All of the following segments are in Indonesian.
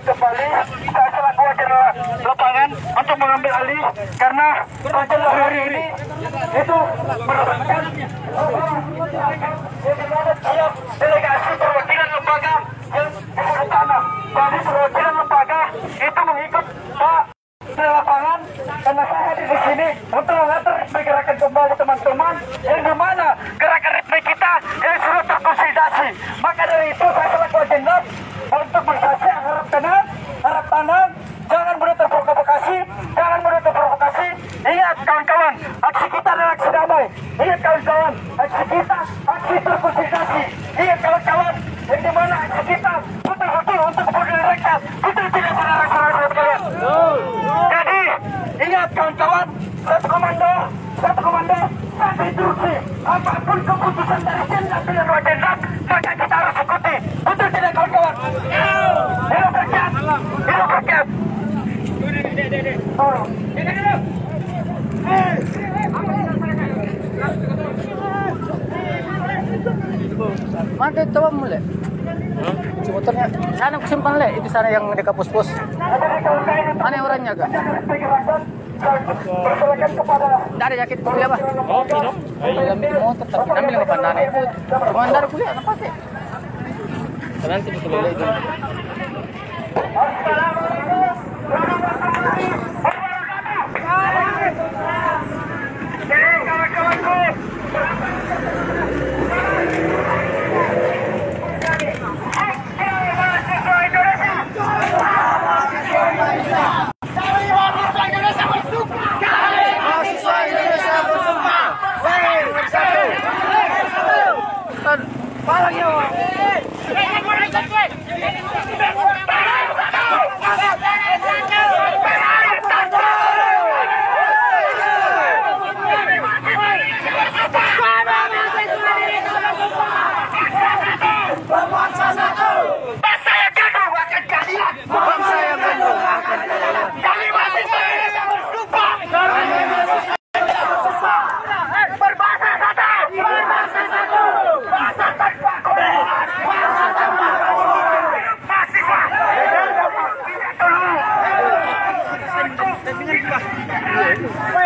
Kembali saya selaku wakil lapangan untuk mengambil alih karena pada hari ini itu merupakan delegasi perwakilan lembaga yang di sana. Dari perwakilan lembaga itu mengikut Pak di lapangan karena saya hadir di sini untuk mengatur pergerakan kembali teman-teman yang dimana gerakan ritme kita yang sudah terkonsolidasi. Maka dari itu saya selaku agenda untuk bersasi harap tenang, jangan mudah terprovokasi, Ingat kawan-kawan, aksi kita adalah aksi damai. Ingat kawan-kawan, aksi kita aksi terkonsolidasi. Ingat kawan-kawan, yang dimana aksi kita betul-betul untuk kepentingan rakyat, betul tidak saudara-saudara sekalian. Jadi ingat kawan-kawan, satu komando, satu instruksi. Apapun keputusan dari jenderal pilihan wajendak, maka kita harus ikuti. Betul tidak kawan-kawan? Hidup rakyat, hidup rakyat. Mana coba mulai? Motornya sana kusimpan le, itu sana yang dekat pos-pos. Mana orangnya kak? Dari jaket kuliah apa? Oh, ini. Ambil motor, tapi ambil nggak pandang itu. Cuma dari kuliah apa sih? Nanti betul itu.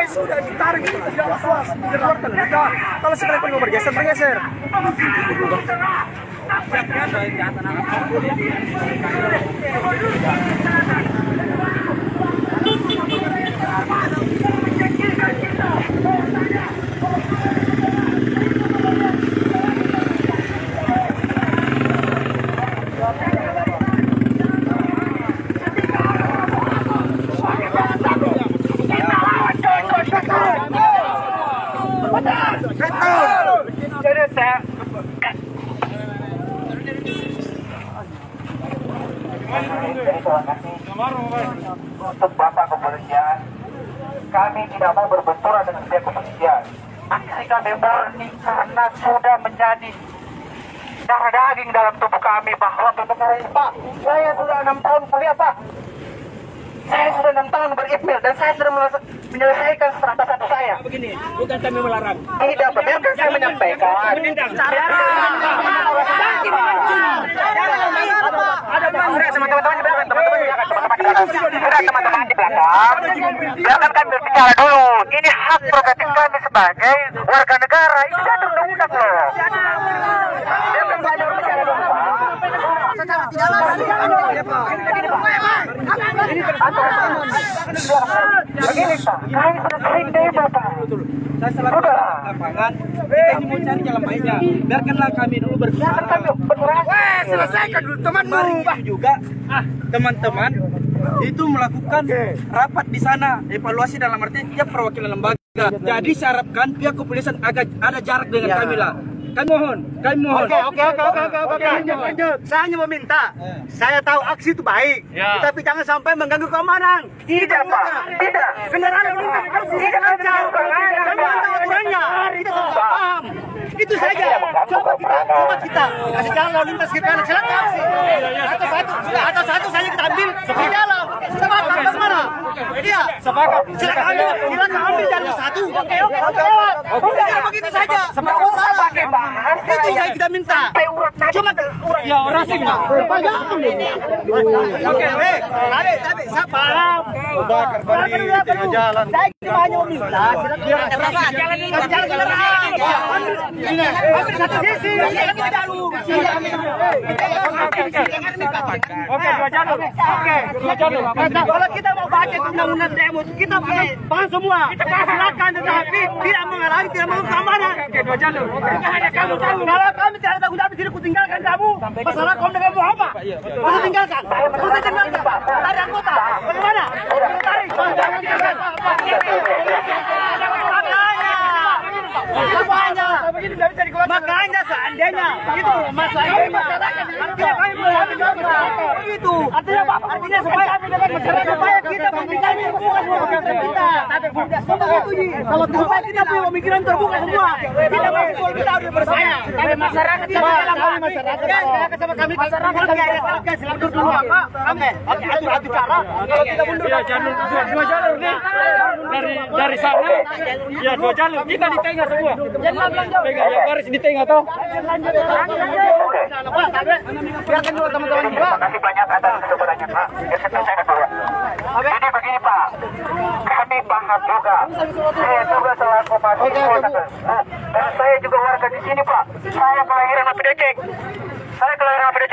Sudah ditarik itu tidak was-was di luar tenaga. Kalau sekali pun mau bergeser. Jadi saya untuk Bapak Kepolisian, kami tidak mau berbenturan dengan pihak kepolisian. Aksi kami murni karena sudah menjadi darah daging dalam tubuh kami bahwa Pak, saya sudah 6 tahun kuliah Pak. Saya sudah 6 tahun beripil dan saya sudah menyelesaikan strata satu saya. Begini, bukan kami melarang. Tidak, biarkan saya menyampaikan. Teman-teman di belakang, biarkan kami berbicara dulu. Ini hak prerogatif kami sebagai warga negara. Itu diatur undang-undang loh. Biarkan saya berbicara dulu. Begini Pak, kami sudah sering demo Pak. Saya selaku lapangan, kita ini mau cari jalan baiknya. Biarkanlah kami dulu berbicara. Selesaikan dulu temanmu. Itu juga, teman-teman itu melakukan rapat di sana, evaluasi dalam arti tiap perwakilan lembaga. Jadi saya harapkan pihak kepolisian agak ada jarak dengan kami lah. Kami mohon. Oke. Lanjut. Saya hanya meminta. Saya tahu aksi itu baik, tapi jangan sampai mengganggu keamanan. Tidak, Pak. Tidak. Kendaraan lalu lintas harus lancar. Jangan aturannya. Kita tidak paham. Itu saja. Coba kita kasih jalan lalu lintas ke kanan. Silakan aksi. Atau satu saja kita ambil di dalam. Sepakat bagaimana? Iya. Sepakat. Silakan ambil jalan satu. Oke. Udah begitu saja. Sepakat salah. Itu yang kita minta. Cuma Ya orang sih. Oke, tapi saya paham. Jalan. Saya cuma hanya meminta. Ambil satu sisi. Oke, dua jalur. Kalau kita mau baca undang-undang demo, kita paham semua. Silakan, tetapi tidak menghalangi, tidak mau keamanan. Dua jalur. Hanya kamu tahu. Kalau kami tidak ada tanggung jawab, tidak kutinggalkan kamu. Masalah kamu dengan apa? Masa tinggalkan? Ada anggota. Bagaimana? Tarik. Makanya seandainya itu masalahnya artinya kami begitu artinya supaya kita pemikiran terbuka semua kita supaya kita punya pemikiran terbuka semua kita masuk kita harus bersama masyarakat sama kami silakan dulu apa oke atur cara kalau kita mundur Dua jalur nih. Dari sana. Ya dua jalur. Kita di tengah semua. Pegang ya garis di tengah toh. Biarkan dulu teman-teman juga. Terima kasih banyak atas kesabarannya, Pak. Saya kedua. Jadi begini, Pak. Kami paham juga. Saya juga selaku mahasiswa. Dan saya juga warga di sini, Pak. Saya kelahiran Apedeceng.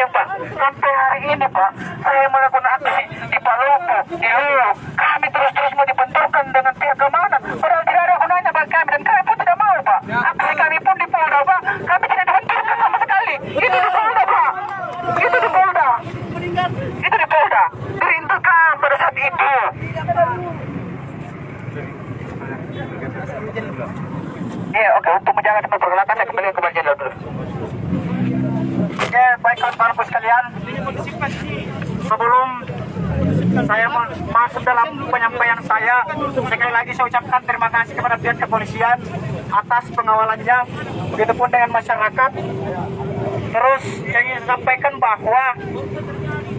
Pak. Sampai hari ini, Pak, saya melakukan aksi di Palopo, di Luwu. Kami terus-terus mau dibenturkan dengan pihak keamanan. Padahal tidak ada gunanya bagi kami dan kami pun tidak mau, Pak. Aksi kami pun di Polda, Pak. Kami tidak dibenturkan sama sekali. Itu di Polda, Pak. Itu di Polda. Dirindukan pada saat itu. Iya, oke. Untuk menjaga tempat pergelakan, saya kembali ke bagian dulu. Oke, baik kawan-kawanku sekalian. Sebelum saya masuk dalam penyampaian saya, sekali lagi saya ucapkan terima kasih kepada pihak kepolisian atas pengawalannya, begitupun dengan masyarakat. Terus yang ingin saya sampaikan bahwa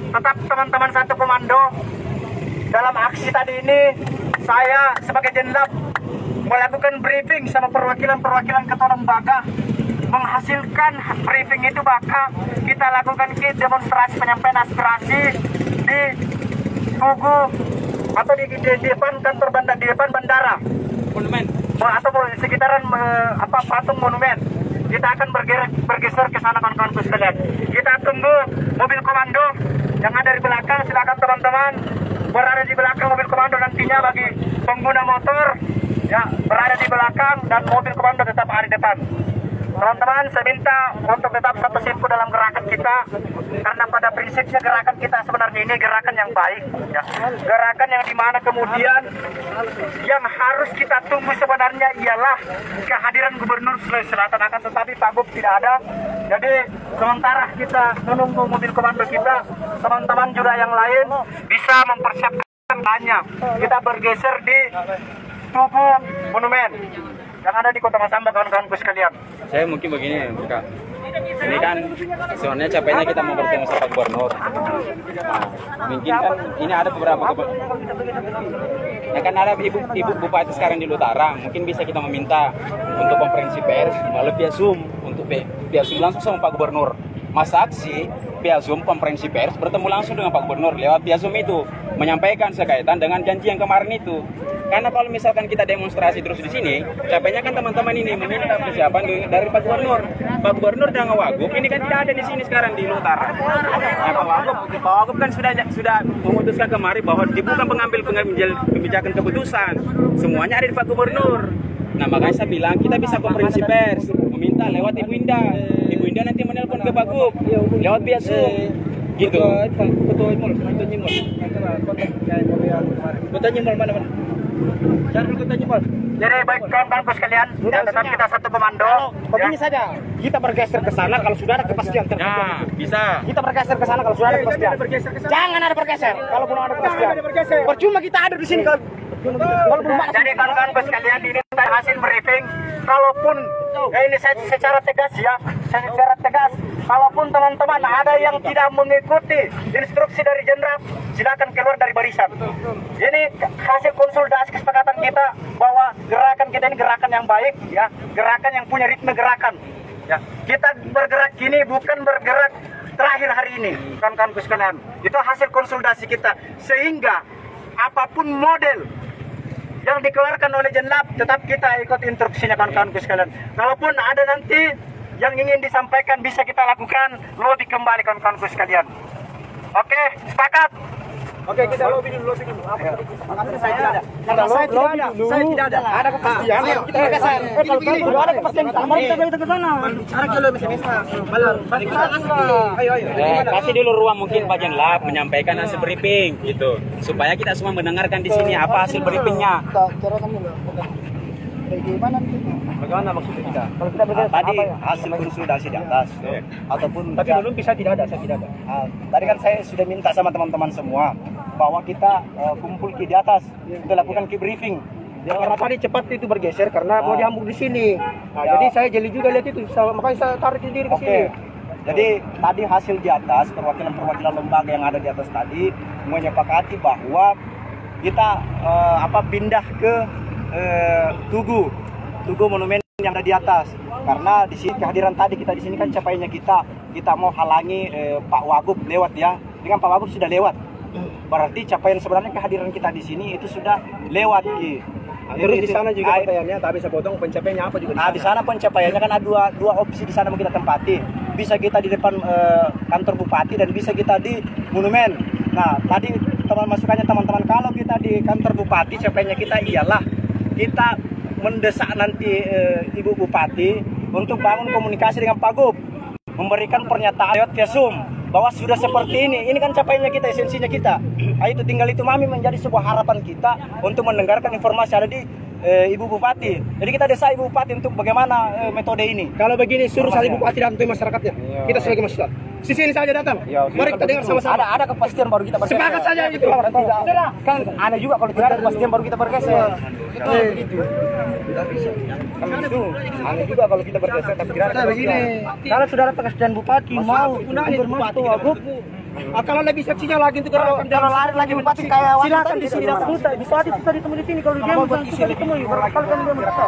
tetap teman-teman satu komando dalam aksi tadi ini, saya sebagai jenderal melakukan briefing sama perwakilan ketua lembaga. Menghasilkan briefing itu maka kita lakukan demonstrasi penyampaian aspirasi di Tugu atau di depan kantor bandara, di depan bandara monumen atau di sekitaran patung monumen. Kita akan bergeser ke sana kawan-kawan sekalian. Kita tunggu mobil komando yang ada di belakang. Silakan teman-teman berada di belakang mobil komando, nantinya bagi pengguna motor ya berada di belakang dan mobil komando tetap ada di depan. Teman-teman, saya minta untuk tetap satu simpu dalam gerakan kita, karena pada prinsipnya gerakan kita sebenarnya ini gerakan yang baik, ya. Gerakan yang dimana kemudian yang harus kita tunggu sebenarnya ialah kehadiran Gubernur Sulawesi Selatan, akan tetapi Pak Gub tidak ada. Jadi sementara kita menunggu mobil komando kita, teman-teman juga yang lain bisa mempersiapkan banyak. Kita bergeser di Tugu Monumen yang ada di Kota Masamba, kawan-kawanku sekalian. Saya mungkin begini, Kak. Ini kan sebenarnya capainya kita mau bertemu sama Gubernur. Nah, mungkin kan ini ada beberapa ya kan ada ibu bupati sekarang di Utara. Mungkin bisa kita meminta untuk konferensi pers melalui via Zoom, untuk via Zoom langsung sama Pak Gubernur. Masa aksi via Zoom konferensi pers bertemu langsung dengan Pak Gubernur lewat via Zoom itu, menyampaikan sekaitan dengan janji yang kemarin itu. Karena kalau misalkan kita demonstrasi terus di sini, capeknya kan teman-teman ini meminta persiapan dari Pak Gubernur. Pak Gubernur dan Wagub ini kan tidak ada di sini sekarang di Utara. Nah, Pak Wagub kan sudah memutuskan kemarin bahwa bukan pengambil kebijakan keputusan, semuanya ada di Pak Gubernur. Nah, makanya saya bilang kita bisa konferensi pers, meminta lewat Ibu Indah. Ibu Indah nanti menelpon ke Pak Gub lewat via Zoom. Gitu. Kota Nyimol mana? Cari Kota Nyimol. Jadi baik kawan-kawanku sekalian, ya, tetap kita satu komando. Begini saja, kita bergeser ke sana kalau sudah ada kepastian tertentu. Ya, bisa. Kita bergeser ke sana kalau sudah ada kepastian. Jangan ada bergeser kalau belum ada kepastian. Percuma kita ada di sini kalau belum ada. Jadi kawan-kawanku sekalian, ini hasil briefing. Kalaupun ini saya secara tegas ya, secara tegas, kalaupun teman-teman ada yang tidak mengikuti instruksi dari jenderal, silakan keluar dari barisan. Ini hasil konsultasi kesepakatan kita bahwa gerakan kita ini gerakan yang baik, ya, gerakan yang punya ritme gerakan. Ya, kita bergerak gini bukan bergerak terakhir hari ini, kawan-kawanku sekalian. Itu hasil konsultasi kita, sehingga apapun model yang dikeluarkan oleh Jenlab, tetap kita ikut instruksinya kawan-kawanku sekalian. Kalaupun ada nanti yang ingin disampaikan, bisa kita lakukan lobby kembali kawan-kawanku sekalian. Oke, sepakat? Oke, kita lobby dulu. Karena saya tidak ada. Saya tidak ada. Ada kepastian. Kita bergeser. Kalau ada kepastian, kita ke sana. Bicara kalau bisa. Ayo. Kasih dulu ruang mungkin Pak Jenlab menyampaikan hasil briefing gitu, supaya kita semua mendengarkan di sini apa hasil briefingnya. Bagaimana maksudnya kita? Kalau kita bergeser, Tadi hasil konsultasi di atas, ataupun tapi belum bisa tidak ada, saya tidak ada. Tadi kan saya sudah minta sama teman-teman semua bahwa kita kumpul di atas, kita lakukan key briefing. Ya, karena tadi cepat itu bergeser karena mau dihambur di sini. Jadi saya jeli juga lihat itu, makanya saya tarik diri ke sini. Jadi tadi hasil di atas, perwakilan-perwakilan lembaga yang ada di atas tadi menyepakati bahwa kita pindah ke Tugu monumen yang ada di atas, karena di sini kehadiran tadi kita di sini kan capaiannya kita mau halangi Pak Wagub lewat ya. Dengan Pak Wagub sudah lewat, berarti capaian sebenarnya kehadiran kita di sini itu sudah lewat. Terus di sana juga capaiannya, tak bisa potong pencapaiannya apa juga. Di sana pencapaiannya kan ada dua opsi di sana mau kita tempati. Bisa kita di depan kantor bupati dan bisa kita di monumen. Nah tadi masukannya teman-teman, kalau kita di kantor bupati capaiannya kita ialah kita mendesak nanti Ibu Bupati untuk bangun komunikasi dengan Pak Gub, memberikan pernyataan lewat via Zoom bahwa sudah seperti ini kan capaiannya kita, esensinya kita. Itu tinggal itu mami menjadi sebuah harapan kita untuk mendengarkan informasi ada di Ibu Bupati. Jadi kita desak Ibu Bupati untuk bagaimana metode ini. Kalau begini suruh saja Ibu Bupati datang ke masyarakatnya. Kita sebagai masyarakat. Sini saja datang. Mari kita dengar sama-sama. Ada kepastian baru kita bergeser. Sepakat saja itu. Kan ada juga kalau tidak ada kepastian baru kita bergeser. Begitu. Tidak bisa. Itu aneh juga kalau kita bergeser tapi tidak ada begini. Kalau sudah ada kepastian Bupati mau Bupati Wagub. Kalau lagi seksinya lagi itu kalau lari lagi Bupati kayak silakan di sini datang. Bupati bisa ditemu di sini, kalau dia bukan bisa ditemu kalau kan dia merasa.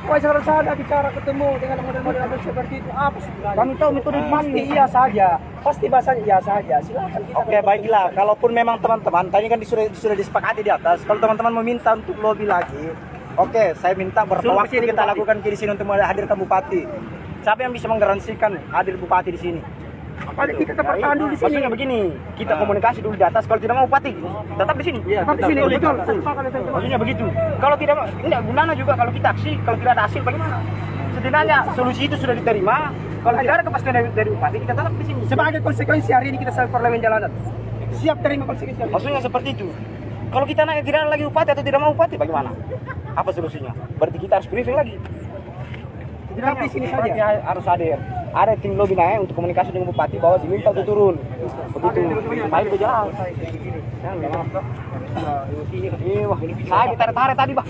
Wah, saya ada bicara ketemu dengan model-model seperti itu apa sih? Kami tahu metode pasti iya saja. Pasti bahasanya iya saja. Silakan kita. Oke, baiklah. Kalaupun memang teman-teman tadi kan sudah disepakati di atas. Kalau teman-teman meminta untuk lobby lagi, oke, saya minta waktu kita lakukan di sini untuk menghadirkan Bupati. Siapa yang bisa menggaransikan hadir Bupati di sini? Kita tetap bertahan dulu di sini. Maksudnya begini, kita komunikasi dulu di atas. Kalau tidak mau Bupati, tetap di sini. Tetap di sini, betul. Maksudnya begitu. Kalau tidak, enggak gunanya juga kalau kita aksi, kalau tidak ada hasil bagaimana? Setidaknya solusi itu sudah diterima. Kalau tidak ada kepastian dari Bupati, kita tetap di sini. Sebagai konsekuensi hari ini kita self parlemen jalanan. Siap terima konsekuensi. Maksudnya seperti itu. Kalau kita naik tidak ada lagi Bupati atau tidak mau Bupati, bagaimana? Apa solusinya? Berarti kita harus briefing lagi. Tidak di sini saja harus hadir. Ada tim lobby naik untuk komunikasi dengan Bupati bahwa diminta untuk turun. Begitu. Baik berjalan. Saya ditarik-tarik tadi, Bang.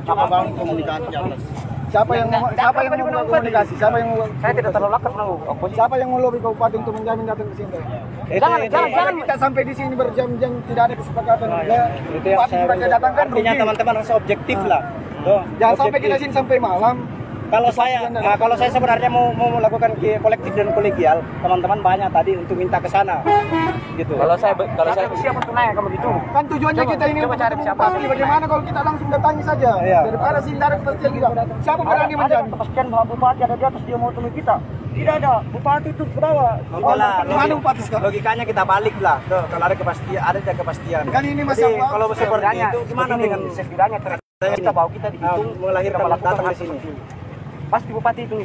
Siapa bangun komunikasi di atas? Siapa yang mau komunikasi? Siapa yang mau? Saya tidak terlalu lakat mau. Siapa yang mau lobby ke Bupati untuk menjamin datang ke sini? Jangan kita sampai di sini berjam-jam tidak ada kesepakatan. Bupati juga datangkan. Artinya teman-teman harus objektif lah. Jangan sampai kita sini sampai malam. Kalau saya sebenarnya mau melakukan kolektif dan kolegial, teman-teman banyak tadi untuk minta ke sana, gitu. Kalau saya siap untuk naik kalau gitu. Kan tujuannya kita ini untuk siapa? Bagaimana kalau kita langsung datangi saja? Daripada sini ada kepastian juga. Siapa berani menjamin? Kepastian bahwa Bupati ada di atas, dia mau temui kita. Tidak ada, Bupati itu ke bawah. Mana Bupati sekarang? Logikanya kita balik lah. Kalau ada kepastian, ada kepastian. Kan ini masalah. Kalau seperti itu gimana dengan sekiranya kita bawa kita dihitung melahirkan datang di sini. Pasti Bupati itu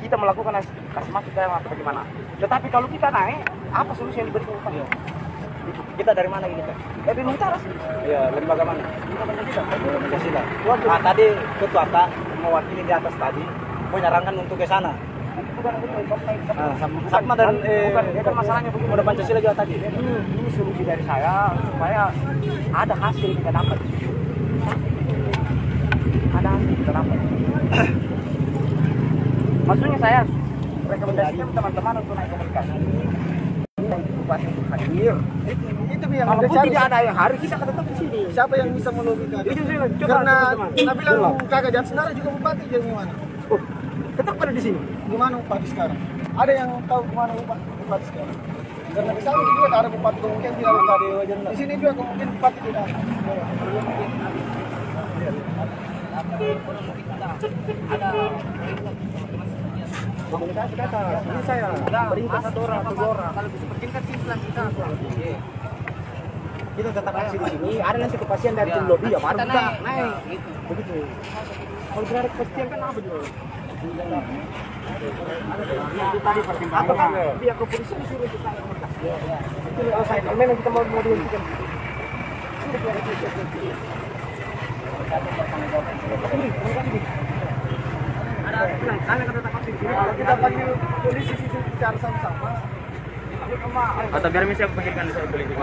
kita melakukan kasih masuk dalam atau bagaimana. Tetapi kalau kita naik, apa solusi yang diberikan Bupati? Kita dari mana ini Pak? Bintang Utara sih. Iya, lembaga mana? Pancasila. Nah, tadi ketua Pak mewakili di atas tadi menyarankan untuk ke sana. Nah, sama dan Bukan masalahnya begini. udah Pancasila juga tadi. Ini solusi dari saya supaya ada hasil kita dapat. Ada hasil kita dapat. Maksudnya saya rekomendasikan teman-teman untuk naik komunikasi. Bupati untuk hadir. Itu yang Kalau tidak ada yang hari kita akan tetap di sini. siapa yang bisa melobikan? Itu sih, coba Karena teman-teman. kita bilang kagak dan sebenarnya juga bupati jadi gimana? Tetap pada di sini. Gimana bupati sekarang? Ada yang tahu kemana bupati sekarang? Karena di sana juga ada bupati kemungkinan tidak bupati. Di sini juga kemungkinan bupati tidak. Komunikasi kata, ini saya perintah satu orang, dua orang. Kalau seperti kan timslan kita. Kita tetap aksi di sini. Ada nanti kepastian dari tim lobby ya, baru kita naik. Begitu. Kalau tidak ada kepastian kan apa juga? Itu tadi pertimbangan. Pihak kepolisian disuruh kita yang berkas. Itu saya memang kita mau dihentikan. Kalau kita panggil polisi situ bicara sama-sama. Atau biar saya pikirkan saya politik.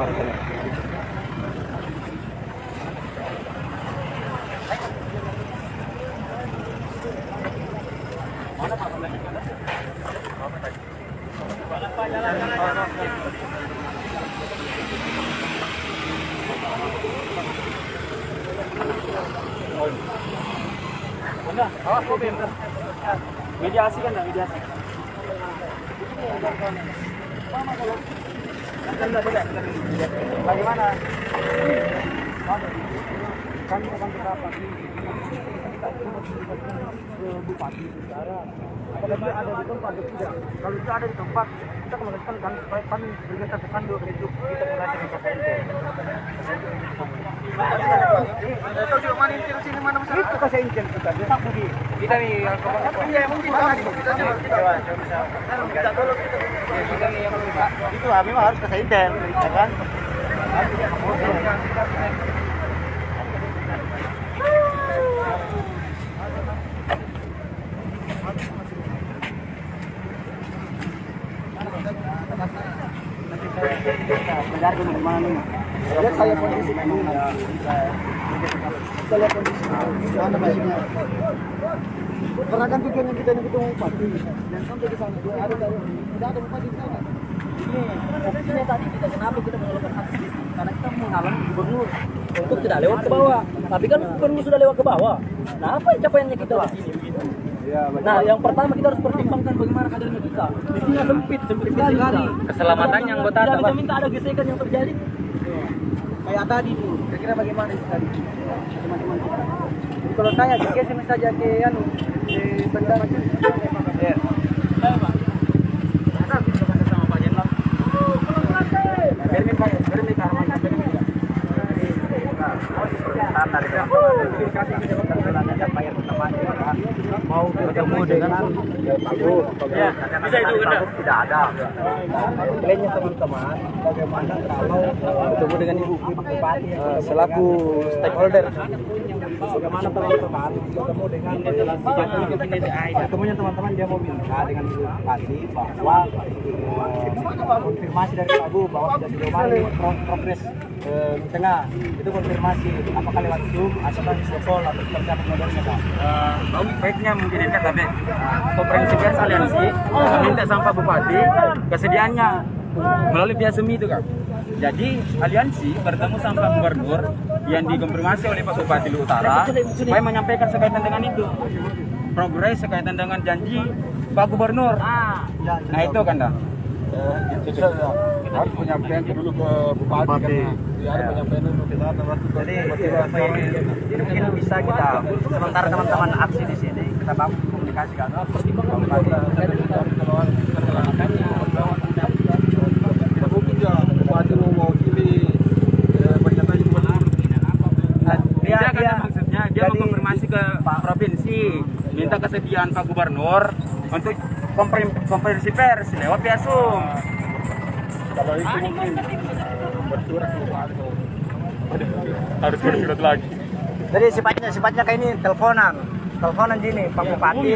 Mediasi kan enggak mediasi? Bagaimana? Kami akan berapat bupati bicara. Apabila ada di tempat atau tidak. Kalau tidak ada di tempat, kita komunikasikan kami supaya kami bergeser ke sana untuk kita komunikasi dengan KPNT. Tahu juga mana inti sini mana masalah? Itu kasih injen kita. Dia tak pergi. Kita nih yang Iya, mungkin kita coba. Kita tolong kita nih yang bisa. itu memang harus kasih injen, ya kan? Benar ke mana nih? Lihat saya kondisi ini. Kita lihat kondisi mana masihnya. Karena kan tujuan yang kita ini ketemu bupati. Dan sampai di sana dia ada tidak ada bupati di sana. Ini fokusnya tadi kita kenapa kita melakukan aksi di sini? Karena kita menghalang gubernur untuk tidak lewat ke bawah. Tapi kan gubernur sudah lewat ke bawah. Nah, apa capaiannya kita di sini begitu? Nah, yang pertama kita harus pertimbangkan bagaimana kadernya kita. Di sini sempit sekali. Keselamatannya anggota Tidak apa? bisa minta ada gesekan yang terjadi. Kayak tadi tuh. Kira-kira bagaimana tadi? Teman-teman kita. Kalau saya dikasih saja ke anu di benda macam. Iya. Mau bertemu dengan Ya, bisa itu benar. tidak ada. Klaimnya teman-teman, bagaimana kalau bertemu dengan ibu bupati Selaku stakeholder. bagaimana teman-teman bertemu dengan ketemunya teman-teman dia mau minta dengan ibu bupati bahwa konfirmasi dari Pak Bu bahwa sudah sejauh mana progres di tengah itu konfirmasi apakah lewat Zoom atau video call atau seperti apa modelnya Pak? Baiknya mungkin ini KTB konferensi pers aliansi meminta sama Pak Bupati kesediaannya melalui via semi itu kan. Jadi aliansi bertemu sama Pak Gubernur yang dikonfirmasi oleh Pak Bupati Luhut Utara supaya menyampaikan sekaitan dengan itu progres sekaitan dengan janji Pak Gubernur. Nah itu kan dah. Harus penyampaian dulu ke bupati. Ada penyampaian dulu kita Jadi mungkin bisa kita sementara teman-teman aksi di sini kita bangun komunikasi kan. mungkin ya bupati mau mewakili pernyataan gubernur. Dia kan maksudnya dia mengkonfirmasi ke Pak Provinsi minta kesediaan Pak Gubernur untuk konferensi pers lewat via Zoom. Kalau itu mungkin Harus bersurat lagi. Jadi sifatnya kayak ini teleponan gini, Pak Bupati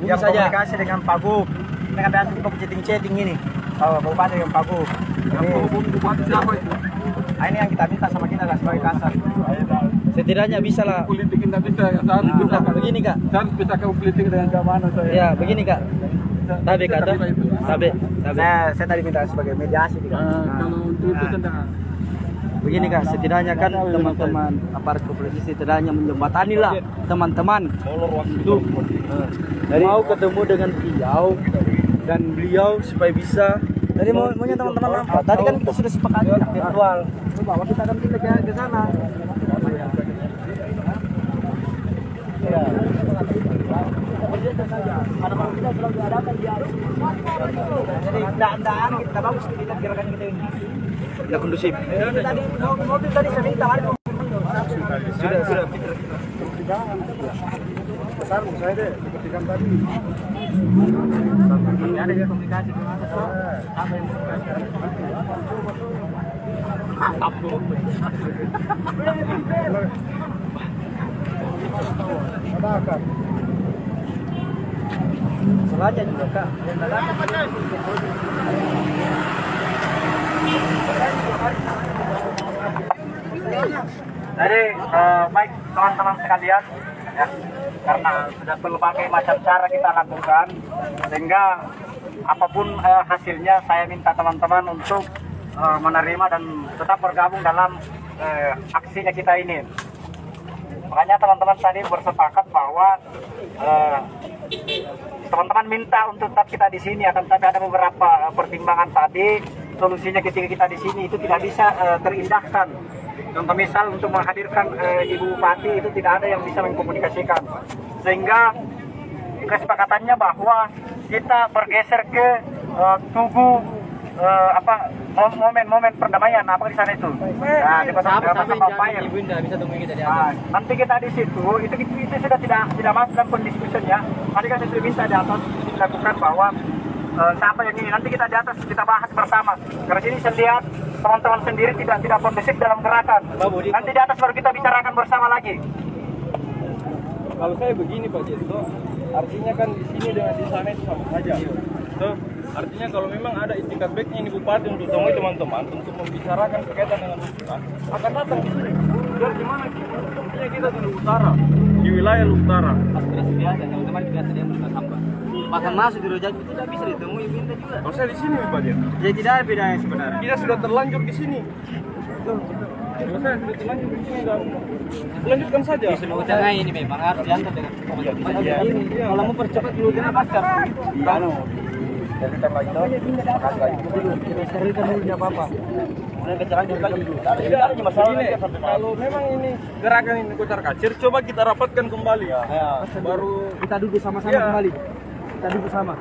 yang komunikasi dengan Pak Gub. Ini kan biasa kita chatting ini. Pak Bupati dengan Pak Gub. Ini yang kita minta sama kita sebagai kasar. Setidaknya bisa lah. Politik kita bisa. Begini Kak. Dan bisa ke politik dengan keamanan saya. Ya begini Kak. Tabe Kak. Tabe. Saya tadi minta sebagai mediasi Kak. Kalau untuk itu tentang begini Kak, setidaknya kan teman-teman aparat kepolisian setidaknya menjembatani lah teman-teman untuk mau ketemu dengan beliau dan beliau supaya bisa. Jadi maunya teman-teman apa? Tadi kan kita sudah sepakati virtual. Bahwa kita akan ke sana. Ya. Ada kita selalu diadakan di arus. Jadi tidak kita bagus kita gerakan kita ini. Tidak kondusif. Tadi mobil tadi saya minta mari. Sudah. Besar saya deh ketika tadi. Ada ya komunikasi dengan apa yang Dadakan. Sengaja juga Kak. Jadi baik teman-teman sekalian ya, karena sudah berbagai macam cara kita lakukan sehingga apapun hasilnya saya minta teman-teman untuk menerima dan tetap bergabung dalam aksinya kita ini. Makanya teman-teman tadi bersepakat bahwa teman-teman minta untuk tetap kita di sini, akan tapi ada beberapa pertimbangan tadi. Solusinya ketika kita di sini itu tidak bisa terindahkan. Contoh misal untuk menghadirkan Ibu Bupati itu tidak ada yang bisa mengkomunikasikan, sehingga kesepakatannya bahwa kita bergeser ke tugu momen perdamaian apa di sana itu. Nah, di Pasar Ibu Indah bisa tunggu kita di atas. Nanti kita di situ itu sudah tidak masuk dalam pendiskusiannya. Tadi kan saya sudah minta di atas dilakukan bahwa siapa yang ini nanti kita di atas kita bahas bersama. Karena ini saya lihat teman-teman sendiri tidak kondusif dalam gerakan. Nanti di atas baru kita bicarakan bersama lagi. Kalau saya begini Pak Jesto, artinya kan di sini dengan di sana itu sama saja. So, artinya kalau memang ada itikat baiknya ini Bupati untuk temui teman-teman untuk membicarakan berkaitan dengan usulan, akan datang di sini. Biar gimana kita di utara, di wilayah utara. Aspirasi biasa, teman-teman biasa dia sudah sampai. Bahkan masuk di Rojak itu tidak bisa ditemui minta juga. Kalau saya di sini Pak Jesto. Jadi tidak ada bedanya sebenarnya. Kita sudah terlanjur di sini. Kalau saya sudah terlanjur di sini dan lanjutkan saja. Di seluruh tengah ini memang harus diantar dengan teman-teman. Kalau mau percepat dulu kenapa pasca? Sterilkan lagi dulu. Kita sterilkan dulu tidak apa-apa. Mulai bicara lagi. Tidak ada masalah. Kalau memang ini gerakan ini kocar kacir, coba kita rapatkan kembali. Ya. Baru kita duduk sama-sama kembali. Kita duduk sama.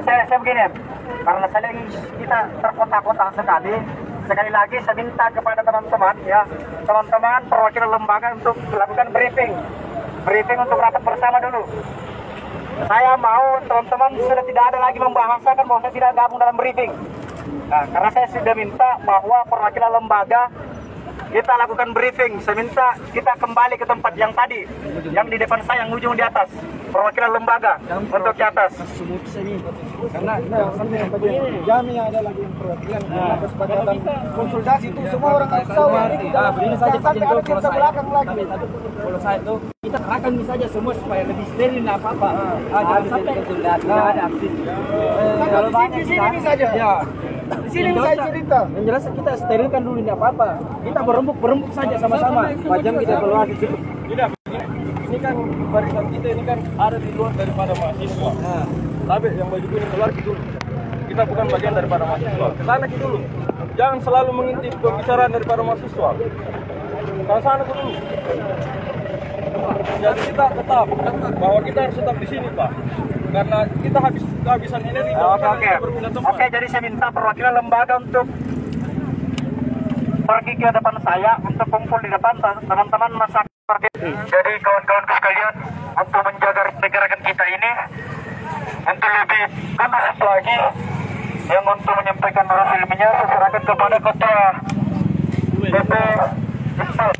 Saya begini, karena saya lagi kita terkotak-kotak sekali. Sekali lagi saya minta kepada teman-teman ya, teman-teman perwakilan lembaga untuk melakukan briefing untuk rapat bersama dulu. Saya mau teman-teman sudah tidak ada lagi membahasakan bahwa saya tidak gabung dalam briefing. Nah, karena saya sudah minta bahwa perwakilan lembaga kita lakukan briefing. Saya minta kita kembali ke tempat yang tadi, yang di depan saya, yang ujung di atas. Perwakilan lembaga untuk ke atas. Karena kami ada lagi yang perwakilan kesepakatan konsultasi itu semua orang harus tahu. Begini saja sampai ada kita belakang lagi. Kalau saya itu kita kerahkan saja semua supaya lebih steril apa-apa. Jangan sampai konsultasi ada aksi. Kalau di sini saja. Ya. Di sini bisa cerita. Yang jelas kita sterilkan dulu tidak apa-apa. Kita berembuk saja sama-sama. Wajah kita keluar di situ. tidak. Ini kan barisan kita ini kan ada di luar daripada mahasiswa. Tapi yang baju kuning keluar gitu. Kita bukan bagian daripada mahasiswa. Kesana gitu dulu. Jangan selalu mengintip pembicaraan daripada mahasiswa. Ke sana dulu. Jadi kita tetap bahwa kita harus tetap di sini Pak. Karena kita kehabisan energi. Oke, jadi saya minta perwakilan lembaga untuk pergi ke depan saya untuk kumpul di depan teman-teman masyarakat. Jadi kawan-kawan sekalian, untuk menjaga gerakan kita ini untuk lebih kondusif lagi, yang untuk menyampaikan hasilnya saya serahkan kepada ketua PP Iqbal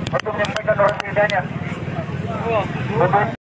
untuk menyampaikan orang pidanya.